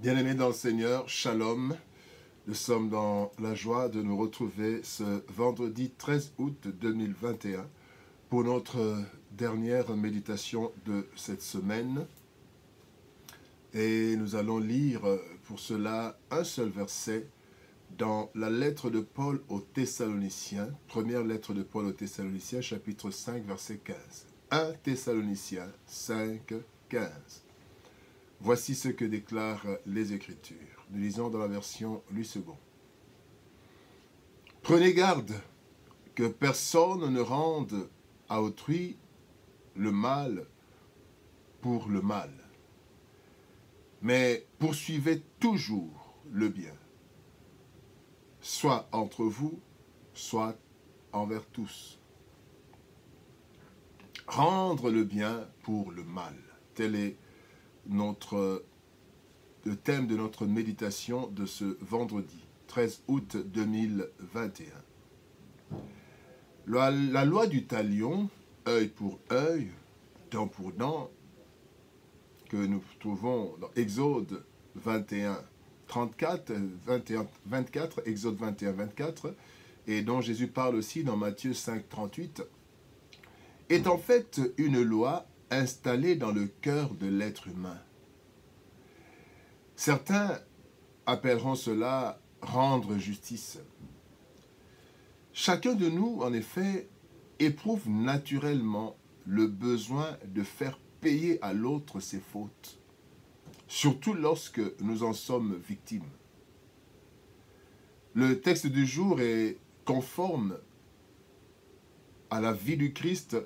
Bien-aimés dans le Seigneur, Shalom. Nous sommes dans la joie de nous retrouver ce vendredi 13 août 2021 pour notre dernière méditation de cette semaine. Et nous allons lire pour cela un seul verset dans la lettre de Paul aux Thessaloniciens, première lettre de Paul aux Thessaloniciens, chapitre 5, verset 15. 1 Thessaloniciens 5, 15. Voici ce que déclarent les Écritures. Nous lisons dans la version Louis II. Prenez garde que personne ne rende à autrui le mal pour le mal, mais poursuivez toujours le bien, soit entre vous, soit envers tous. Rendre le bien pour le mal, tel est le thème de notre méditation de ce vendredi 13 août 2021. La loi du talion, œil pour œil, dent pour dent, que nous trouvons dans Exode 21, 34, 21, 24, Exode 21, 24, et dont Jésus parle aussi dans Matthieu 5, 38, est en fait une loi installée dans le cœur de l'être humain. Certains appelleront cela rendre justice. Chacun de nous, en effet, éprouve naturellement le besoin de faire payer à l'autre ses fautes, surtout lorsque nous en sommes victimes. Le texte du jour est conforme à la vie du Christ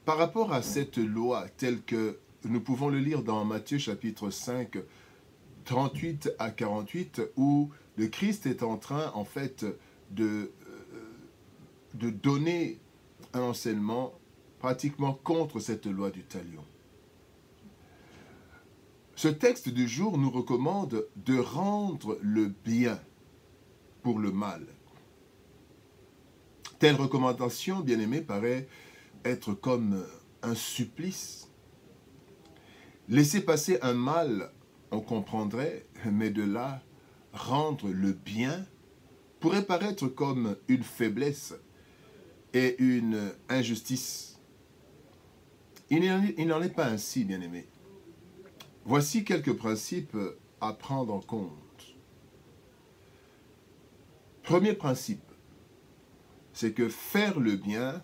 par rapport à cette loi telle que nous pouvons le lire dans Matthieu chapitre 5, 38 à 48, où le Christ est en train, en fait, de donner un enseignement pratiquement contre cette loi du talion. Ce texte du jour nous recommande de rendre le bien pour le mal. Telle recommandation, bien aimé, paraît être comme un supplice. Laisser passer un mal, on comprendrait, mais de là, rendre le bien pourrait paraître comme une faiblesse et une injustice. Il n'en est pas ainsi, bien-aimé. Voici quelques principes à prendre en compte. Premier principe, c'est que faire le bien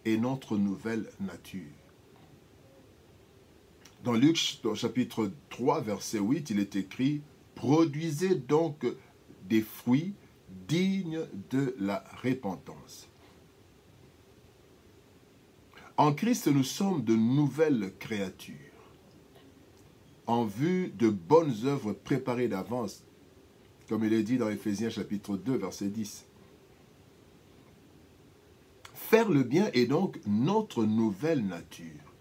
est notre nouvelle nature. Dans Luc, dans chapitre 3, verset 8, il est écrit « Produisez donc des fruits dignes de la repentance ». En Christ, nous sommes de nouvelles créatures, en vue de bonnes œuvres préparées d'avance, comme il est dit dans Éphésiens chapitre 2, verset 10. Faire le bien est donc notre nouvelle nature.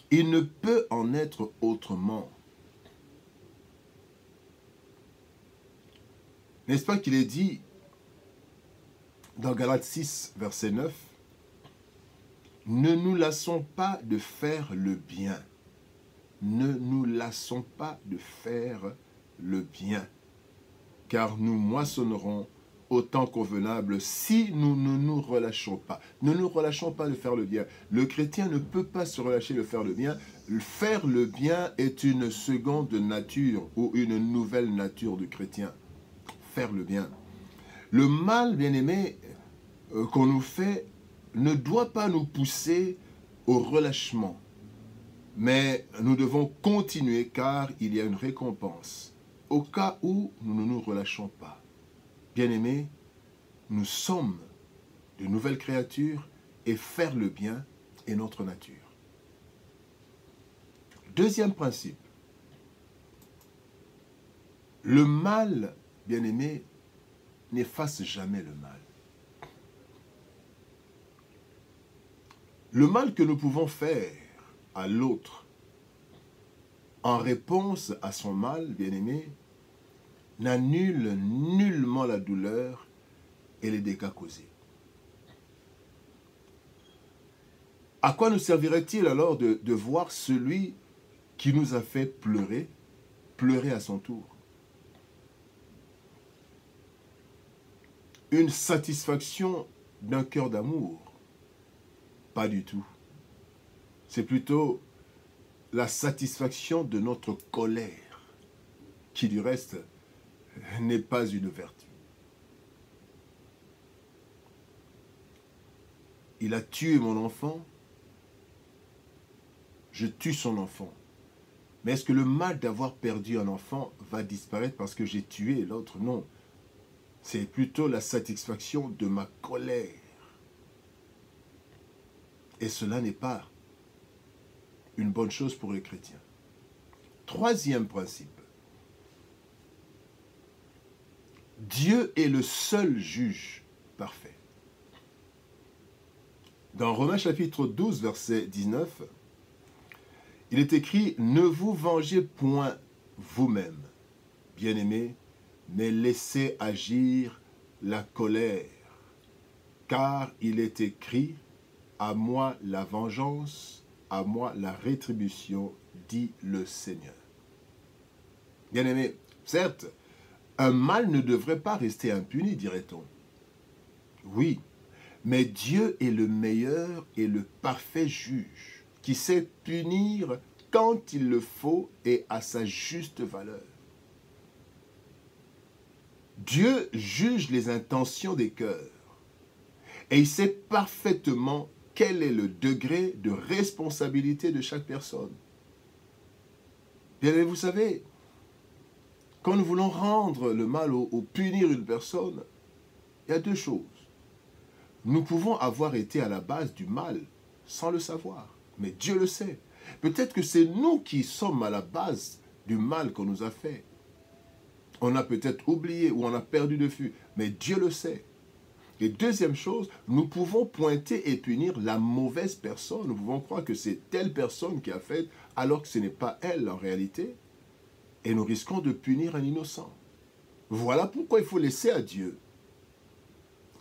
Il ne peut en être autrement. N'est-ce pas qu'il est dit dans Galates 6, verset 9, « Ne nous lassons pas de faire le bien. Ne nous lassons pas de faire le bien, car nous moissonnerons au temps convenable si nous ne nous relâchons pas. » Ne nous relâchons pas de faire le bien. Le chrétien ne peut pas se relâcher de faire le bien. Faire le bien est une seconde nature ou une nouvelle nature du chrétien. Faire le bien. Le mal, bien-aimé, qu'on nous fait ne doit pas nous pousser au relâchement. Mais nous devons continuer car il y a une récompense au cas où nous ne nous relâchons pas. Bien-aimés, nous sommes de nouvelles créatures et faire le bien est notre nature. Deuxième principe. Le mal, bien-aimé, n'efface jamais le mal. Le mal que nous pouvons faire à l'autre en réponse à son mal, bien-aimé, n'annule nullement la douleur et les dégâts causés. À quoi nous servirait-il alors de voir celui qui nous a fait pleurer pleurer à son tour. Une satisfaction d'un cœur d'amour? Pas du tout. C'est plutôt la satisfaction de notre colère, qui du reste n'est pas une vertu. Il a tué mon enfant, je tue son enfant. Mais est-ce que le mal d'avoir perdu un enfant va disparaître parce que j'ai tué l'autre? Non. C'est plutôt la satisfaction de ma colère. Et cela n'est pas une bonne chose pour les chrétiens. Troisième principe. Dieu est le seul juge parfait. Dans Romains chapitre 12, verset 19, il est écrit « Ne vous vengez point vous-même, bien-aimés, mais laissez agir la colère, car il est écrit « À moi la vengeance, à moi la rétribution, dit le Seigneur. » Bien-aimés, certes, un mal ne devrait pas rester impuni, dirait-on. Oui, mais Dieu est le meilleur et le parfait juge, qui sait punir quand il le faut et à sa juste valeur. Dieu juge les intentions des cœurs et il sait parfaitement quel est le degré de responsabilité de chaque personne. Bien, vous savez, quand nous voulons rendre le mal ou punir une personne, il y a deux choses. Nous pouvons avoir été à la base du mal sans le savoir, mais Dieu le sait. Peut-être que c'est nous qui sommes à la base du mal qu'on nous a fait. On a peut-être oublié ou on a perdu de vue, mais Dieu le sait. Et deuxième chose, nous pouvons pointer et punir la mauvaise personne. Nous pouvons croire que c'est telle personne qui a fait, alors que ce n'est pas elle en réalité. Et nous risquons de punir un innocent. Voilà pourquoi il faut laisser à Dieu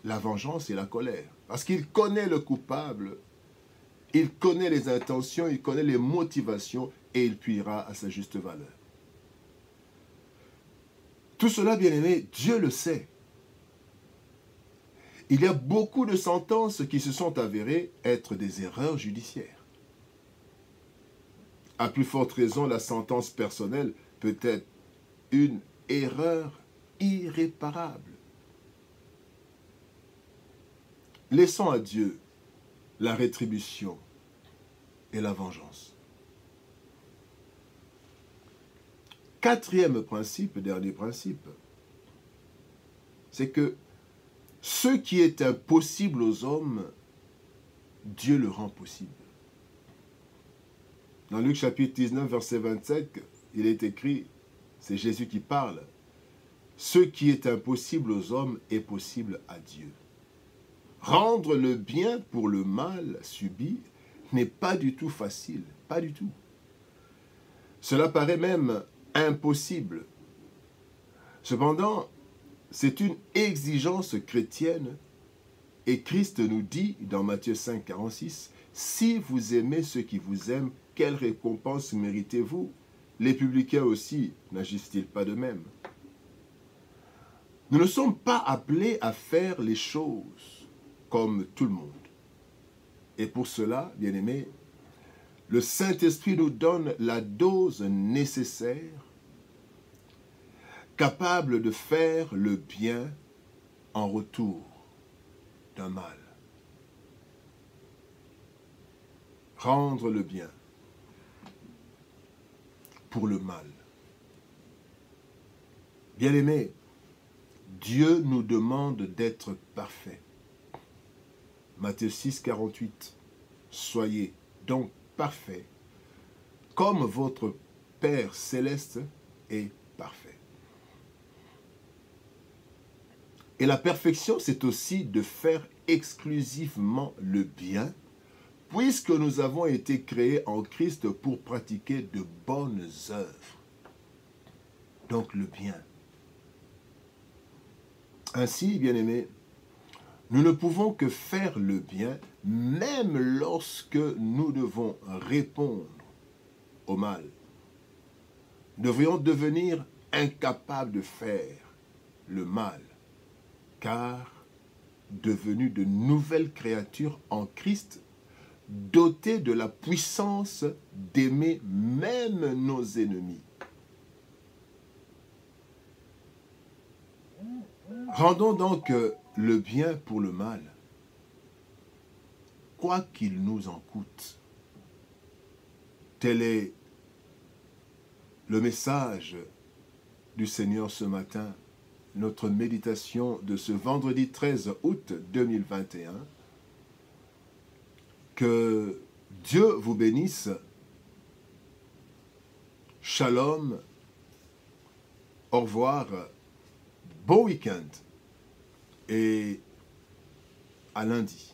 la vengeance et la colère. Parce qu'il connaît le coupable, il connaît les intentions, il connaît les motivations et il punira à sa juste valeur. Tout cela, bien aimé, Dieu le sait. Il y a beaucoup de sentences qui se sont avérées être des erreurs judiciaires. À plus forte raison, la sentence personnelle peut être une erreur irréparable. Laissons à Dieu la rétribution et la vengeance. Quatrième principe, dernier principe, c'est que ce qui est impossible aux hommes, Dieu le rend possible. Dans Luc chapitre 19, verset 27, il est écrit, c'est Jésus qui parle, « Ce qui est impossible aux hommes est possible à Dieu. » Rendre le bien pour le mal subi n'est pas du tout facile, pas du tout. Cela paraît même impossible. Cependant, c'est une exigence chrétienne et Christ nous dit dans Matthieu 5, 46, « Si vous aimez ceux qui vous aiment, quelle récompense méritez-vous? Les publicains aussi n'agissent-ils pas de même? » Nous ne sommes pas appelés à faire les choses comme tout le monde. Et pour cela, bien-aimés, le Saint-Esprit nous donne la dose nécessaire, capable de faire le bien en retour d'un mal. Rendre le bien pour le mal. Bien-aimés, Dieu nous demande d'être parfaits. Matthieu 6, 48. Soyez donc parfaits, comme votre Père céleste est parfait. Et la perfection, c'est aussi de faire exclusivement le bien, puisque nous avons été créés en Christ pour pratiquer de bonnes œuvres. Donc le bien. Ainsi, bien-aimés, nous ne pouvons que faire le bien, même lorsque nous devons répondre au mal. devrions devenir incapables de faire le mal, car devenus de nouvelles créatures en Christ, dotés de la puissance d'aimer même nos ennemis. Rendons donc le bien pour le mal, quoi qu'il nous en coûte. Tel est le message du Seigneur ce matin, notre méditation de ce vendredi 13 août 2021. Que Dieu vous bénisse. Shalom. Au revoir. Bon week-end. Et à lundi.